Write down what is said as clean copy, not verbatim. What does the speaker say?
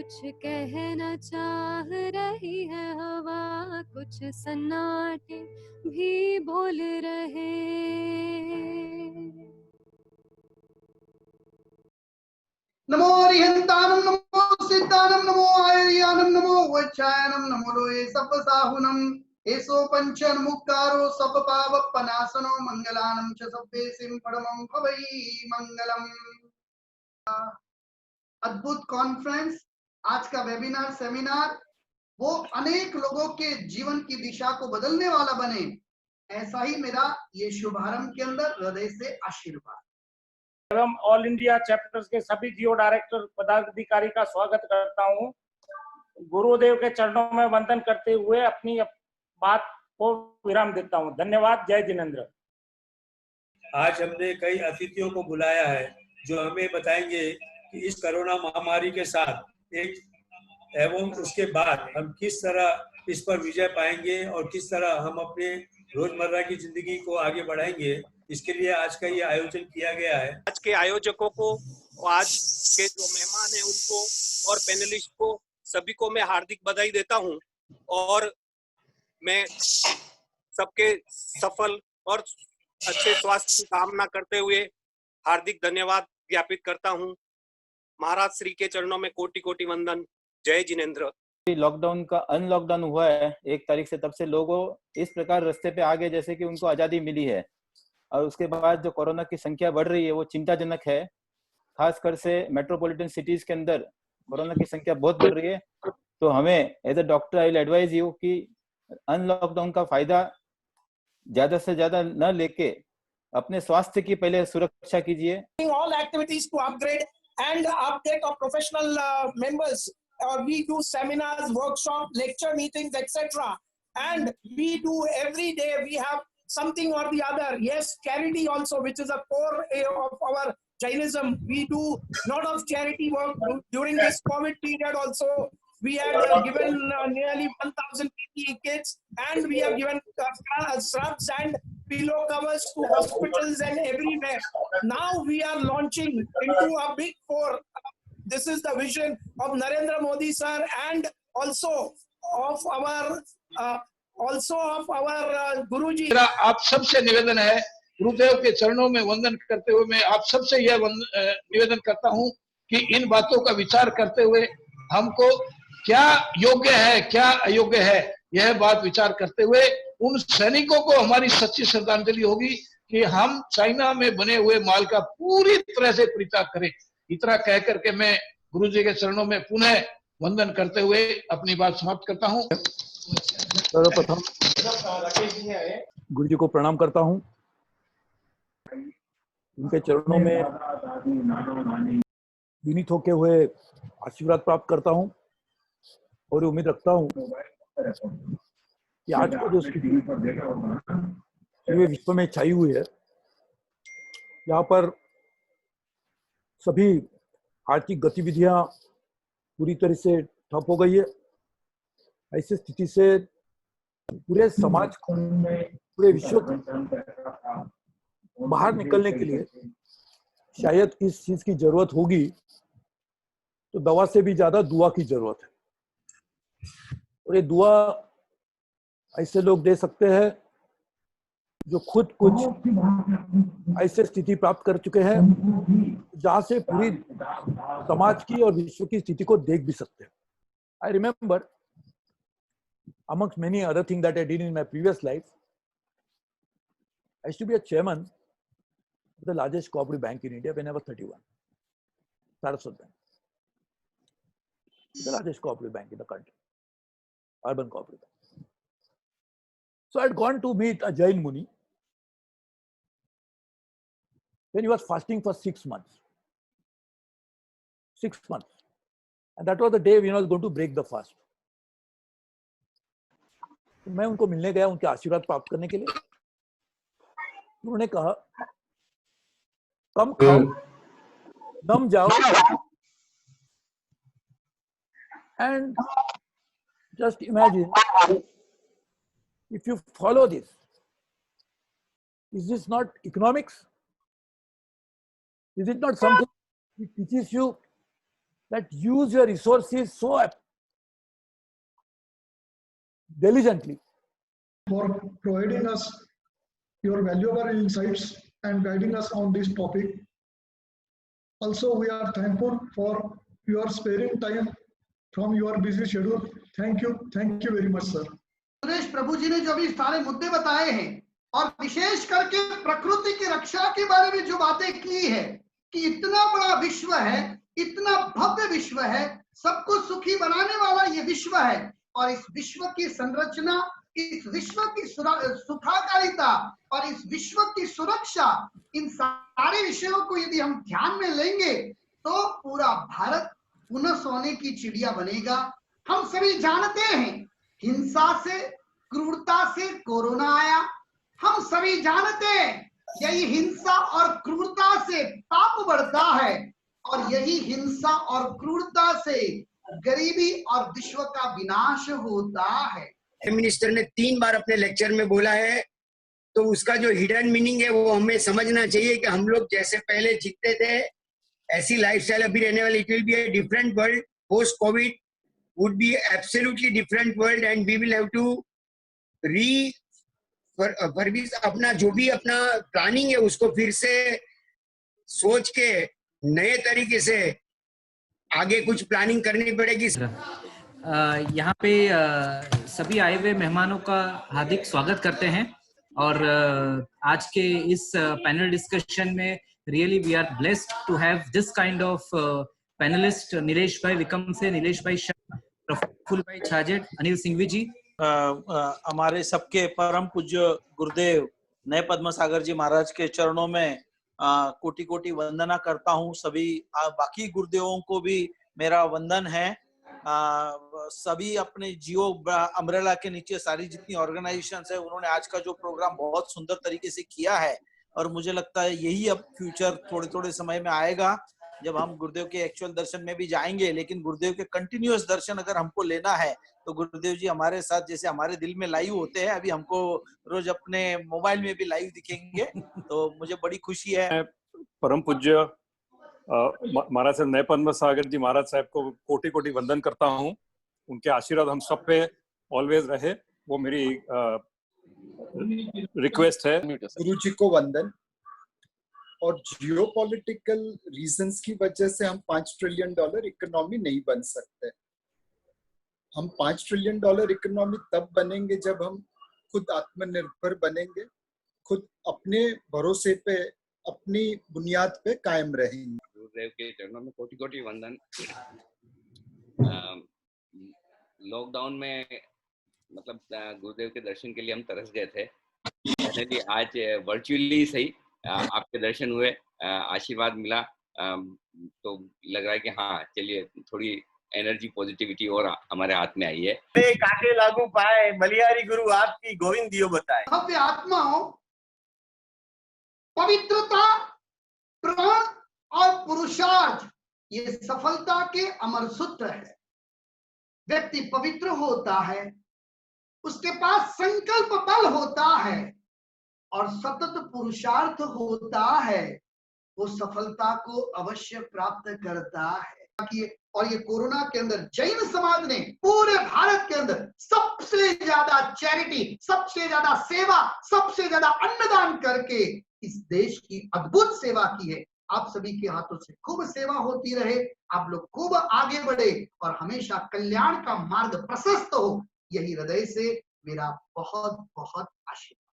कुछ कहना चाह रही है हवा, कुछ सन्नाटे भी बोल रहे। नमो रिहंतानम, नमो सिद्धानम, नमो आयर्यानम, नमो वच्छायनम, नमो लोये सप्पसाहुनम, एसो पंचन मुक्तारो सब पावपनासनो, मंगलानम च सब्बेसिम परमं भवै मंगलम। अद्भुत कॉन्फ्रेंस, आज का वेबिनार सेमिनार वो अनेक लोगों के जीवन की दिशा को बदलने वाला बने, ऐसा ही मेरा ये शुभारंभ के अंदर हृदय से आशीर्वाद। एवं ऑल इंडिया चैप्टर्स के सभी जियो डायरेक्टर पदाधिकारी का स्वागत करता हूं। गुरुदेव के चरणों में वंदन करते हुए अपनी बात को विराम देता हूं। धन्यवाद। जय जिनेंद्र। आज हमने कई अतिथियों को बुलाया है जो हमें बताएंगे कि इस कोरोना महामारी के साथ एवं उसके बाद हम किस तरह इस पर विजय पाएंगे और किस तरह हम अपने रोजमर्रा की जिंदगी को आगे बढ़ाएंगे। इसके लिए आज का ये आयोजन किया गया है। आज के आयोजकों को, आज के जो मेहमान हैं उनको और पैनलिस्ट को, सभी को मैं हार्दिक बधाई देता हूं और मैं सबके सफल और अच्छे स्वास्थ्य की कामना करते हुए हार्दिक धन्यवाद ज्ञापित करता हूं। महाराज श्री के चरणों में कोटि कोटि वंदन। जय जिनेंद्र। लॉकडाउन का अनलॉकडाउन हुआ है 1 तारीख से, तब से लोगों इस प्रकार रास्ते पे आ गए जैसे कि उनको आजादी मिली है। और उसके बाद जो कोरोना की संख्या बढ़ रही है वो चिंताजनक है। खासकर से मेट्रोपॉलिटन सिटीज के अंदर कोरोना की संख्या बहुत बढ़ रही है। तो हमें as a doctor I will advise you कि अनलॉकडाउन का फायदा ज्यादा से ज्यादा न लेके अपने स्वास्थ्य की पहले सुरक्षा कीजिए। All activities to upgrade and update of professional members. We do seminars, workshops, lecture meetings, etc. And we do every day. We have something or the other. Yes, charity also, which is a core of our Jainism. We do lot of charity work during this COVID period. Also, we had given nearly 1,000 PPE kits, and we have given shrubs and pillow covers to hospitals and everywhere. Now we are launching into a big 4. This is the vision of Narendra Modi sir, and also of our Guruji. मेरा आप सबसे निवेदन है, गुरुदेव के चरणों में वंदन करते हुए मैं आप सबसे यह निवेदन करता हूं कि इन बातों का विचार करते हुए हमको क्या योग्य है क्या अयोग्य है, यह बात विचार करते हुए उन सैनिकों को हमारी सच्ची श्रद्धांजलि होगी कि हम चाइना में बने हुए माल का पूरी तरह से परित्याग करें। इतना कह करके मैं गुरु जी के चरणों में पुनः वंदन करते हुए अपनी बात समाप्त करता हूं। सर्वप्रथम गुरु जी को प्रणाम करता हूं, उनके चरणों में विनीत होके हुए आशीर्वाद प्राप्त करता हूं और उम्मीद रखता हूं कि आज को जो स्थिति पूरे विश्व में छाई हुई है, यहाँ पर सभी आर्थिक गतिविधियां पूरी तरह से ठप हो गई है। ऐसी स्थिति से पूरे समाज को, पूरे विश्व को बाहर निकलने के लिए शायद इस चीज की जरूरत होगी तो दवा से भी ज्यादा दुआ की जरूरत है। और ये दुआ ऐसे लोग दे सकते हैं जो खुद कुछ ऐसे स्थिति प्राप्त कर चुके हैं जहां से पूरी समाज की और विश्व की स्थिति को देख भी सकते हैं। I remember, amongst many other things that I did in my previous life, I used to be a chairman of the largest cooperative bank in India when I was 31, Saraswat Bank, the largest cooperative bank in the country, urban cooperative bank. So I had gone to meet a Jain Muni when he was fasting for 6 months. 6 months. And that was the day when I was going to break the fast. तो मैं उनको मिलने गया उनके आशीर्वाद प्राप्त करने के लिए। उन्होंने कहा कम खाओ, दम जाओ, and just imagine if you follow this, is this not economics? Is it not something which teaches you that use your resources so diligently. For providing us your valuable insights and guiding us on this topic. Also, we are thankful for your sparing time from your busy schedule. Thank you very much, sir. Suresh प्रभु जी ने जो भी सारे मुद्दे बताए हैं और विशेष करके प्रकृति की रक्षा के बारे में जो बातें की है कि इतना बड़ा विश्व है, इतना भव्य विश्व है, सबको सुखी बनाने वाला ये विश्व है और इस विश्व की संरचना, इस विश्व की सुखाकारिता और इस विश्व की सुरक्षा, इन सारे विषयों को यदि हम ध्यान में लेंगे तो पूरा भारत पुनः सोने की चिड़िया बनेगा। हम सभी जानते हैं हिंसा से, क्रूरता से कोरोना आया। हम सभी जानते हैं यही हिंसा और क्रूरता से पाप बढ़ता है और यही हिंसा और क्रूरता से गरीबी और विश्व का विनाश होता है। मिनिस्टर ने 3 बार अपने लेक्चर में बोला है, तो उसका जो हिडन मीनिंग है वो हमें समझना चाहिए कि हम लोग जैसे पहले जीते थे ऐसी लाइफस्टाइल अभी रहने वाली। It will be a different world post Covid, would be absolutely different world and we will have to अपना जो भी अपना प्लानिंग है उसको फिर से सोच के नए तरीके से आगे कुछ प्लानिंग करनी पड़ेगी। यहाँ पे सभी आए हुए मेहमानों का हार्दिक स्वागत करते हैं और आज के इस पैनल डिस्कशन में really we are blessed to have this kind of panelist, Nilesh भाई विक्रम से, नीलेश भाई शाह, प्रफुल्ल भाई छाजेट, अनिल सिंघवी जी। हमारे सबके परम पूज्य गुरुदेव नए पद्म सागर जी महाराज के चरणों में कोटि कोटि वंदना करता हूँ। सभी बाकी गुरुदेवों को भी मेरा वंदन है। सभी अपने जियो अम्ब्रेला के नीचे सारी जितनी ऑर्गेनाइजेशंस है उन्होंने आज का जो प्रोग्राम बहुत सुंदर तरीके से किया है और मुझे लगता है यही अब फ्यूचर थोड़े थोड़े समय में आएगा जब हम गुरुदेव के एक्चुअल दर्शन में भी जाएंगे। लेकिन गुरुदेव के कंटिन्यूअस दर्शन अगर हमको लेना है तो गुरुदेव जी हमारे साथ जैसे हमारे दिल में लाइव होते हैं, अभी हमको रोज अपने मोबाइल में भी लाइव दिखेंगे, तो मुझे बड़ी खुशी है। परम पूज्य महाराज नए पद्म सागर जी महाराज साहब को कोटि कोटि वंदन करता हूँ। उनके आशीर्वाद हम सब पे ऑलवेज रहे, वो मेरी रिक्वेस्ट है। गुरु जी को वंदन। और जियोपॉलिटिकल रीजंस की वजह से हम $5 ट्रिलियन इकोनॉमी नहीं बन सकते। हम $5 ट्रिलियन इकोनॉमी तब बनेंगे जब हम खुद आत्मनिर्भर बनेंगे, खुद अपने भरोसे पे, अपनी बुनियाद पे कायम रहेंगे। गुरुदेव के चरणों में कोटि कोटि वंदन। लॉकडाउन में मतलब गुरुदेव के दर्शन के लिए हम तरस गए थे। फाइनली आज वर्चुअली सही आपके दर्शन हुए, आशीर्वाद मिला, तो लग रहा है कि हाँ चलिए थोड़ी एनर्जी पॉजिटिविटी और हमारे हाथ में आई है। काटे लागू पाए बलियारी गुरु आपकी गोविंद दियो बताए। भव्य आत्माओं, पवित्रता, प्राण और पुरुषार्थ ये सफलता के अमर सूत्र है। व्यक्ति पवित्र होता है, उसके पास संकल्प बल होता है और सतत पुरुषार्थ होता है, वो सफलता को अवश्य प्राप्त करता है। और ये कोरोना के अंदर जैन समाज ने पूरे भारत के अंदर सबसे ज्यादा चैरिटी, सबसे ज्यादा सेवा, सबसे ज्यादा अन्नदान करके इस देश की अद्भुत सेवा की है। आप सभी के हाथों से खूब सेवा होती रहे, आप लोग खूब आगे बढ़े और हमेशा कल्याण का मार्ग प्रशस्त हो, यही हृदय से मेरा बहुत बहुत आशीर्वाद।